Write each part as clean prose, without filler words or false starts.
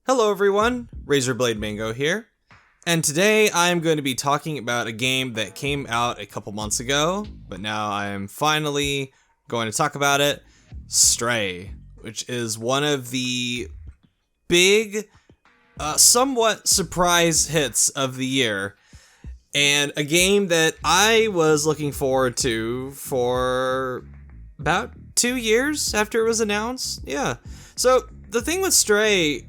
Hello everyone, Razorblade Mango here, and today I am going to be talking about a game that came out a couple months ago, but now I am finally going to talk about it, Stray, which is one of the big, somewhat surprise hits of the year, and a game that I was looking forward to for about 2 years after it was announced. Yeah, so the thing with Stray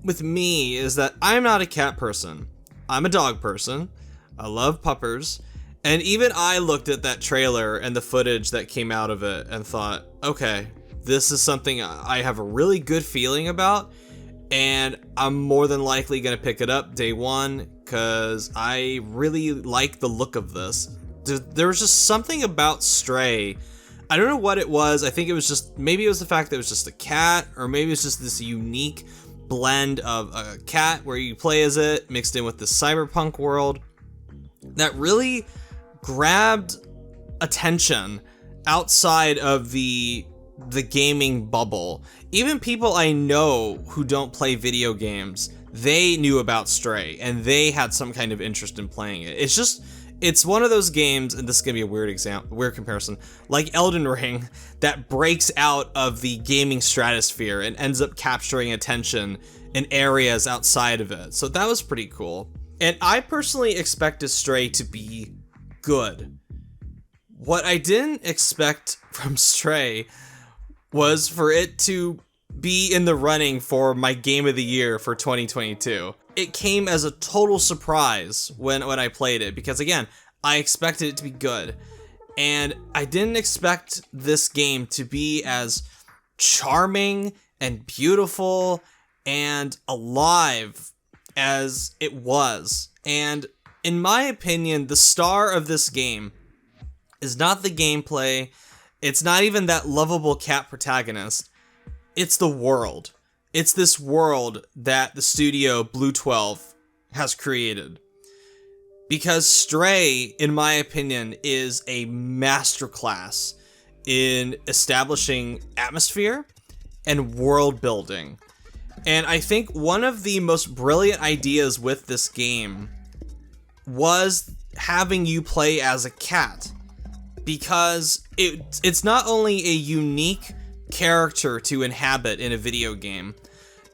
with me is that I'm not a cat person. I'm a dog person. I love puppers. And even I looked at that trailer and the footage that came out of it and thought, okay, this is something I have a really good feeling about, and I'm more than likely gonna pick it up day one because I really like the look of this. There was just something about Stray. I don't know what it was. I think it was just, maybe it was the fact that it was just a cat, or maybe it's just this unique blend of a cat where you play as it mixed in with the cyberpunk world that really grabbed attention outside of the gaming bubble. Even people I know who don't play video games, they knew about Stray and they had some kind of interest in playing it. It's one of those games, and this is gonna be a weird comparison, like Elden Ring, that breaks out of the gaming stratosphere and ends up capturing attention in areas outside of it. So that was pretty cool. And I personally expected Stray to be good. What I didn't expect from Stray was for it to be in the running for my game of the year for 2022. It came as a total surprise when I played it, because again, I expected it to be good. And I didn't expect this game to be as charming and beautiful and alive as it was. And in my opinion, the star of this game is not the gameplay. It's not even that lovable cat protagonist. It's the world. It's this world that the studio Blue 12 has created. Because Stray, in my opinion, is a masterclass in establishing atmosphere and world building. And I think one of the most brilliant ideas with this game was having you play as a cat. Because it's not only a unique character to inhabit in a video game,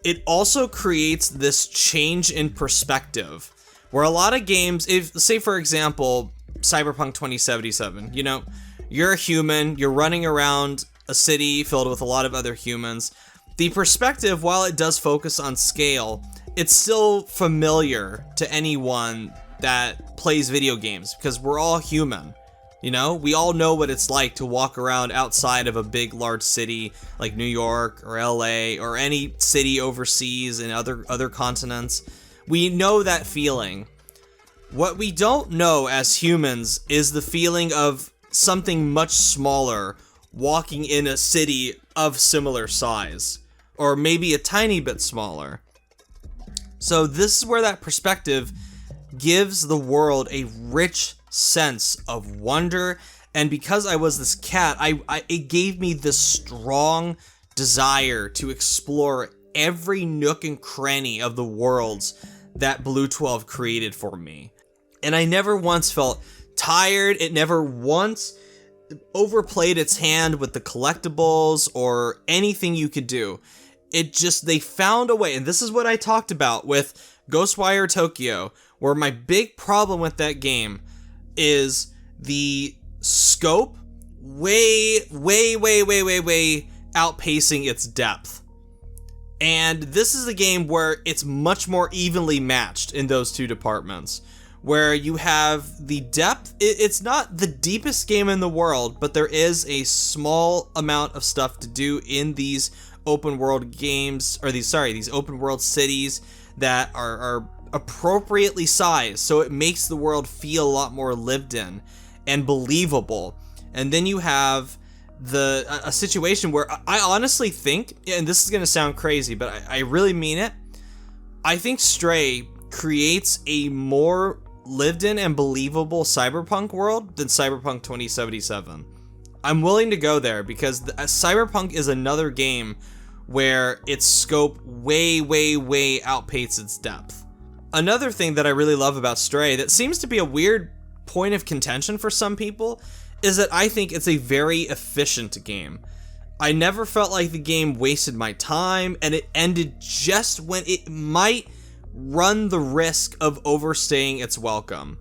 it also creates this change in perspective where a lot of games, if say for example Cyberpunk 2077, you know, you're a human, you're running around a city filled with a lot of other humans. The perspective, while it does focus on scale, it's still familiar to anyone that plays video games because we're all human. You know, we all know what it's like to walk around outside of a big, large city like New York or LA or any city overseas in other continents. We know that feeling. What we don't know as humans is the feeling of something much smaller walking in a city of similar size, or maybe a tiny bit smaller. So this is where that perspective gives the world a rich sense of wonder, and because I was this cat, it gave me this strong desire to explore every nook and cranny of the worlds that Blue 12 created for me. And I never once felt tired. It never once overplayed its hand with the collectibles or anything you could do. They found a way, and this is what I talked about with Ghostwire Tokyo, where my big problem with that game is the scope way outpacing its depth. And this is a game where it's much more evenly matched in those two departments, where you have the depth. It's not the deepest game in the world, but there is a small amount of stuff to do in these open world games, or these open world cities that are appropriately sized, so it makes the world feel a lot more lived in and believable. And then you have a situation where I honestly think, and this is gonna sound crazy, but I really mean it, I think Stray creates a more lived in and believable cyberpunk world than Cyberpunk 2077. I'm willing to go there because Cyberpunk is another game where its scope way outpaced its depth. Another thing that I really love about Stray that seems to be a weird point of contention for some people is that I think it's a very efficient game. I never felt like the game wasted my time, and it ended just when it might run the risk of overstaying its welcome.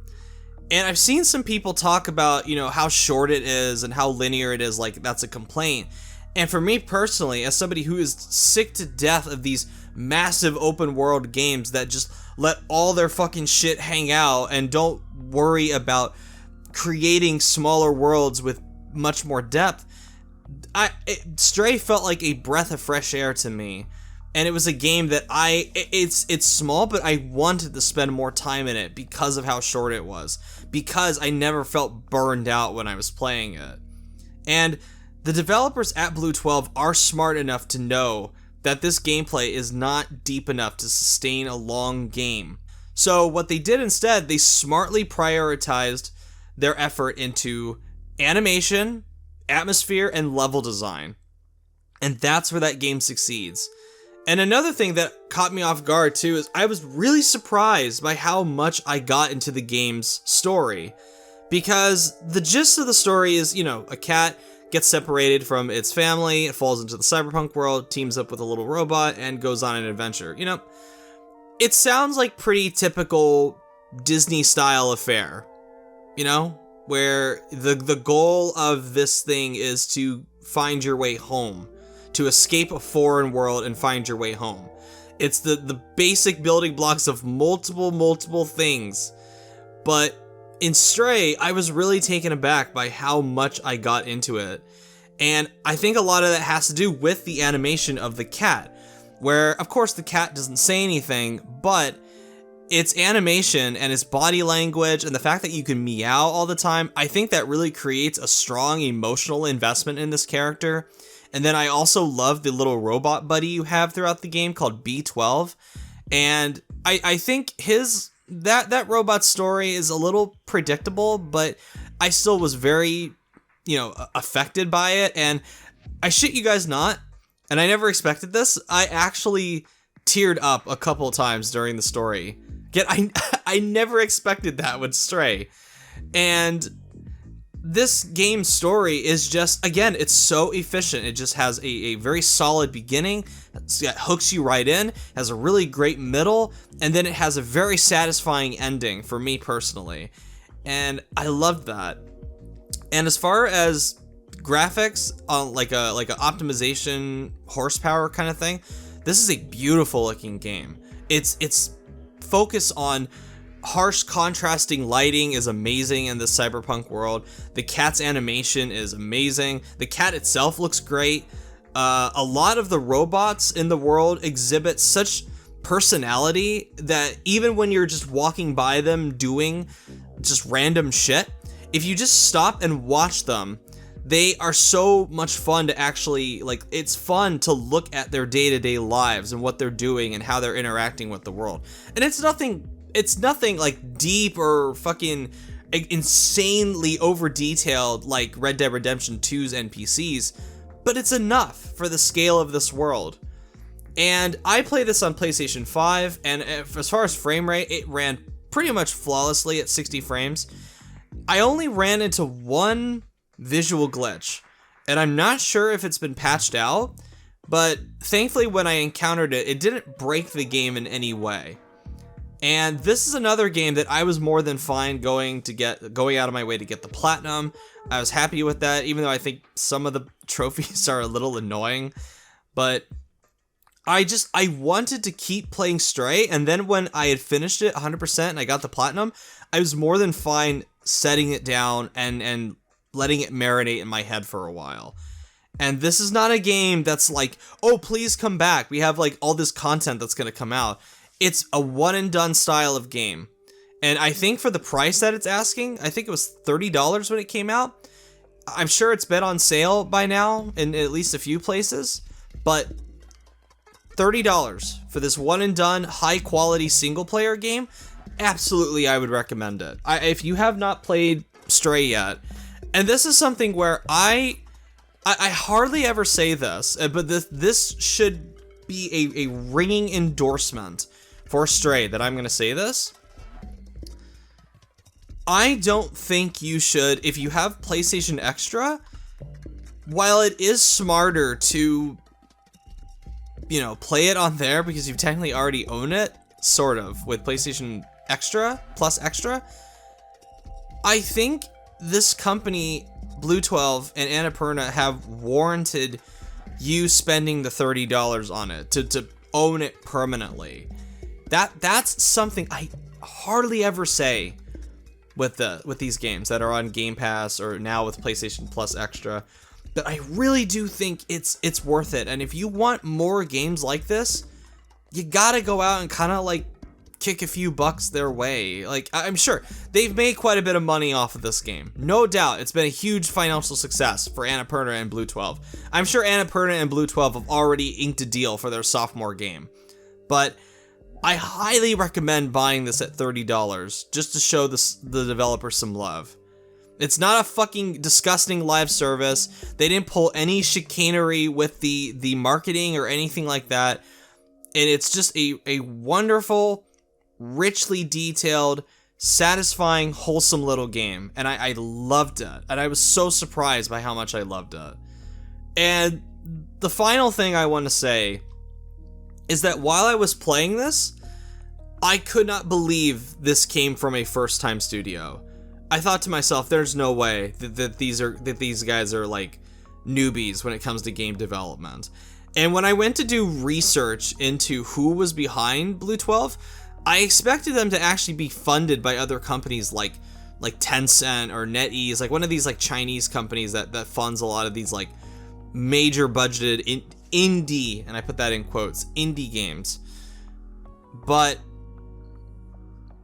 And I've seen some people talk about, how short it is and how linear it is, like that's a complaint. And for me personally, as somebody who is sick to death of these massive open world games that just let all their fucking shit hang out and don't worry about creating smaller worlds with much more depth, Stray felt like a breath of fresh air to me. And it was a game that it's small, but I wanted to spend more time in it because of how short it was. Because I never felt burned out when I was playing it. And the developers at Blue 12 are smart enough to know that this gameplay is not deep enough to sustain a long game. So what they did instead, they smartly prioritized their effort into animation, atmosphere, and level design. And that's where that game succeeds. And another thing that caught me off guard too is I was really surprised by how much I got into the game's story. Because the gist of the story is, a cat gets separated from its family, it falls into the cyberpunk world, teams up with a little robot, and goes on an adventure. It sounds like pretty typical Disney-style affair, where the goal of this thing is to find your way home, to escape a foreign world and find your way home. It's the basic building blocks of multiple things. But in Stray, I was really taken aback by how much I got into it. And I think a lot of that has to do with the animation of the cat, where, of course, the cat doesn't say anything, but its animation and its body language and the fact that you can meow all the time, I think that really creates a strong emotional investment in this character. And then I also love the little robot buddy you have throughout the game called B12. And I think that robot story is a little predictable, but I still was very, affected by it. And I shit you guys not, and I never expected this, I actually teared up a couple times during the story. Yet I never expected that with Stray. And this game's story is just, again, it's so efficient. It just has a very solid beginning, it hooks you right in, has a really great middle, and then it has a very satisfying ending for me personally. And I loved that. And as far as graphics, like a optimization horsepower kind of thing, this is a beautiful looking game. It's focus on harsh contrasting lighting is amazing in the cyberpunk world. The cat's animation is amazing. The cat itself looks great. A lot of the robots in the world exhibit such personality that even when you're just walking by them doing just random shit, if you just stop and watch them, they are so much fun to actually, it's fun to look at their day-to-day lives and what they're doing and how they're interacting with the world. And it's nothing like deep or fucking insanely over-detailed like Red Dead Redemption 2's NPCs, but it's enough for the scale of this world. And I play this on PlayStation 5, and as far as frame rate, it ran pretty much flawlessly at 60 frames. I only ran into one visual glitch, and I'm not sure if it's been patched out, but thankfully when I encountered it, it didn't break the game in any way. And this is another game that I was more than fine going out of my way to get the platinum. I was happy with that, even though I think some of the trophies are a little annoying. But I wanted to keep playing Stray, and then when I had finished it 100% and I got the platinum, I was more than fine setting it down and letting it marinate in my head for a while. And this is not a game that's like, oh, please come back, we have like all this content that's gonna come out. It's a one and done style of game. And I think for the price that it's asking, I think it was $30 when it came out. I'm sure it's been on sale by now in at least a few places, but $30 for this one and done high quality single player game, absolutely I would recommend it. If you have not played Stray yet, and this is something where I I hardly ever say this, but this should be a ringing endorsement for Stray that I'm going to say this. I don't think you should, if you have PlayStation Extra, while it is smarter to, you know, play it on there because you technically already own it, sort of, with PlayStation Extra, plus Extra, I think this company, Blue 12 and Annapurna, have warranted you spending the $30 on it to own it permanently. That's something I hardly ever say with these games that are on Game Pass or now with PlayStation Plus Extra. But I really do think it's worth it. And if you want more games like this, you gotta go out and kind of like kick a few bucks their way. Like, I'm sure they've made quite a bit of money off of this game. No doubt, it's been a huge financial success for Annapurna and Blue 12. I'm sure Annapurna and Blue 12 have already inked a deal for their sophomore game. But I highly recommend buying this at $30 just to show the developers some love. It's not a fucking disgusting live service. They didn't pull any chicanery with the marketing or anything like that. And it's just a wonderful, richly detailed, satisfying, wholesome little game. And I loved it. And I was so surprised by how much I loved it. And the final thing I want to say is that while I was playing this, I could not believe this came from a first-time studio. I thought to myself, there's no way that these guys are like newbies when it comes to game development. And when I went to do research into who was behind Blue 12, I expected them to actually be funded by other companies like Tencent or NetEase, like one of these like Chinese companies that funds a lot of these like major budgeted indie, and I put that in quotes, indie games. But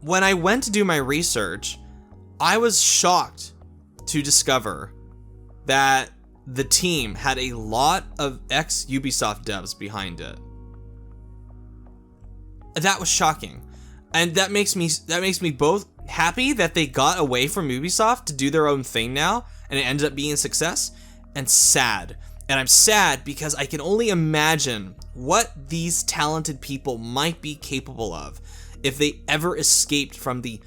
when I went to do my research, I was shocked to discover that the team had a lot of ex-Ubisoft devs behind it. That was shocking. And that makes me both happy that they got away from Ubisoft to do their own thing now, and it ended up being a success, and sad. And I'm sad because I can only imagine what these talented people might be capable of if they ever escaped from the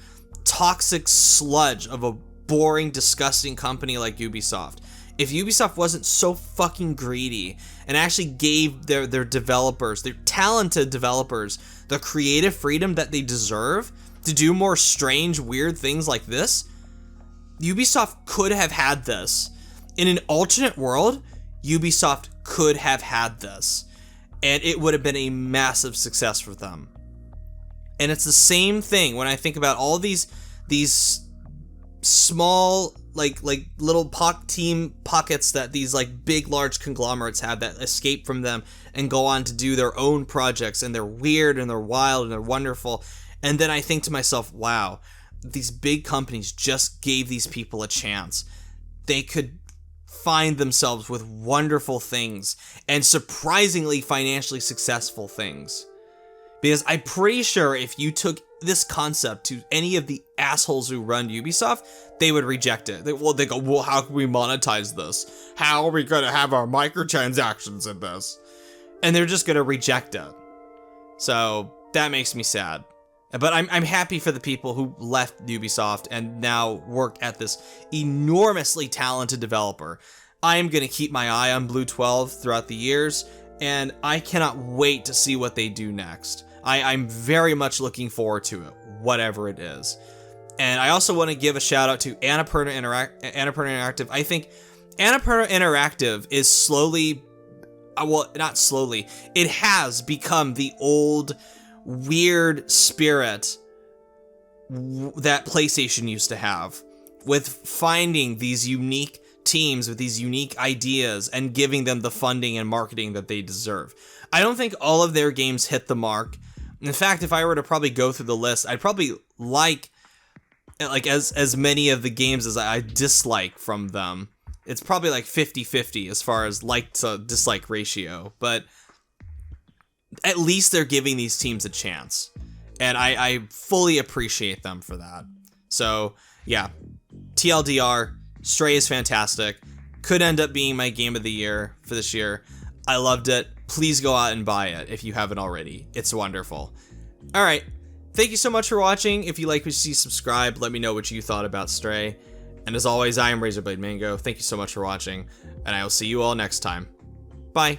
toxic sludge of a boring, disgusting company like Ubisoft. If Ubisoft wasn't so fucking greedy and actually gave their developers, their talented developers, the creative freedom that they deserve to do more strange, weird things like this, Ubisoft could have had this. In an alternate world, Ubisoft could have had this, and it would have been a massive success for them. And it's the same thing when I think about all these small like little team pockets that these like big large conglomerates have that escape from them and go on to do their own projects, and they're weird and they're wild and they're wonderful. And then I think to myself, wow, these big companies just gave these people a chance. They could find themselves with wonderful things and surprisingly financially successful things. Because I'm pretty sure if you took this concept to any of the assholes who run Ubisoft, they would reject it. They go, well, how can we monetize this? How are we going to have our microtransactions in this? And they're just going to reject it. So that makes me sad. But I'm happy for the people who left Ubisoft and now work at this enormously talented developer. I am going to keep my eye on Blue 12 throughout the years, and I cannot wait to see what they do next. I'm very much looking forward to it, whatever it is. And I also want to give a shout out to Annapurna Interactive. I think Annapurna Interactive is slowly, well, not slowly, it has become the old weird spirit that PlayStation used to have, with finding these unique teams with these unique ideas and giving them the funding and marketing that they deserve. I don't think all of their games hit the mark. In fact, if I were to probably go through the list, I'd probably like as many of the games as I dislike from them. It's probably like 50-50 as far as like to dislike ratio, but at least they're giving these teams a chance, and I fully appreciate them for that. So yeah, TLDR, Stray is fantastic. Could end up being my game of the year for this year. I loved it. Please go out and buy it if you haven't already. It's wonderful. All right. Thank you so much for watching. If you like what you see, subscribe. Let me know what you thought about Stray. And as always, I am Razorblade Mango. Thank you so much for watching, and I will see you all next time. Bye.